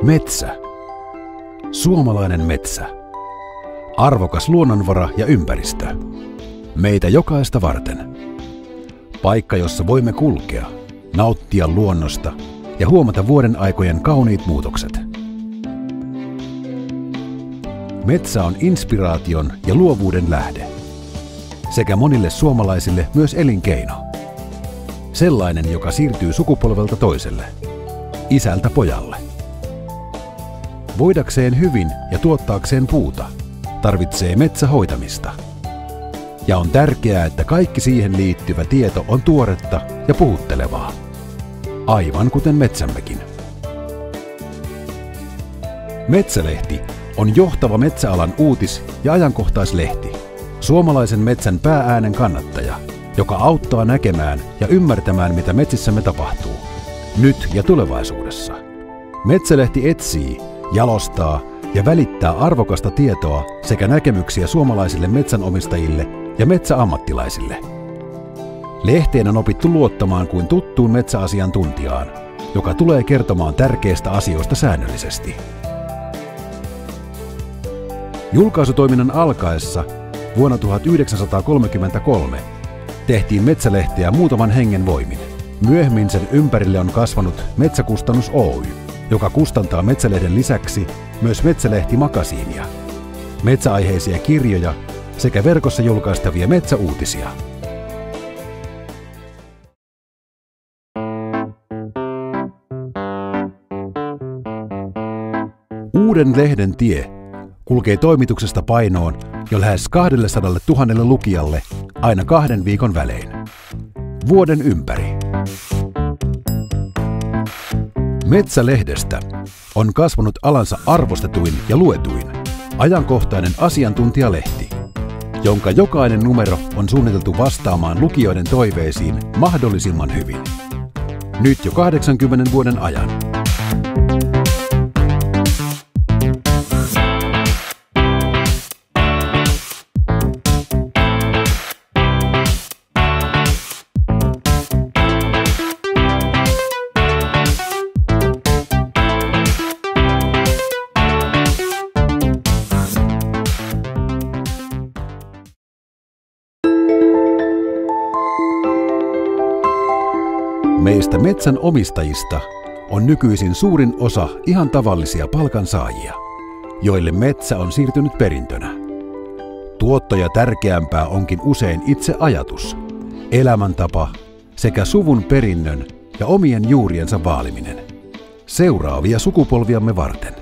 Metsä. Suomalainen metsä. Arvokas luonnonvara ja ympäristö. Meitä jokaista varten. Paikka, jossa voimme kulkea, nauttia luonnosta ja huomata vuoden aikojen kauniit muutokset. Metsä on inspiraation ja luovuuden lähde. Sekä monille suomalaisille myös elinkeino. Sellainen, joka siirtyy sukupolvelta toiselle. Isältä pojalle. Voidakseen hyvin ja tuottaakseen puuta tarvitsee metsä hoitamista. Ja on tärkeää, että kaikki siihen liittyvä tieto on tuoretta ja puhuttelevaa. Aivan kuten metsämmekin. Metsälehti on johtava metsäalan uutis- ja ajankohtaislehti. Suomalaisen metsän päääänen kannattaja, joka auttaa näkemään ja ymmärtämään, mitä metsissämme tapahtuu, nyt ja tulevaisuudessa. Metsälehti etsii, jalostaa ja välittää arvokasta tietoa sekä näkemyksiä suomalaisille metsänomistajille ja metsäammattilaisille. Lehteen on opittu luottamaan kuin tuttuun metsäasiantuntijaan, joka tulee kertomaan tärkeistä asioista säännöllisesti. Julkaisutoiminnan alkaessa vuonna 1933 tehtiin Metsälehteä muutaman hengen voimin. Myöhemmin sen ympärille on kasvanut Metsäkustannus Oy, joka kustantaa Metsälehden lisäksi myös Metsälehti-makasiinia, metsäaiheisia kirjoja sekä verkossa julkaistavia metsäuutisia. Uuden lehden tie kulkee toimituksesta painoon jo lähes 200 000 lukijalle aina 2 viikon välein. Vuoden ympäri. Metsälehdestä on kasvanut alansa arvostetuin ja luetuin, ajankohtainen asiantuntijalehti, jonka jokainen numero on suunniteltu vastaamaan lukijoiden toiveisiin mahdollisimman hyvin. Nyt jo 80 vuoden ajan. Meistä metsän omistajista on nykyisin suurin osa ihan tavallisia palkansaajia, joille metsä on siirtynyt perintönä. Tuottoja tärkeämpää onkin usein itse ajatus, elämäntapa sekä suvun perinnön ja omien juuriensa vaaliminen seuraavia sukupolviamme varten.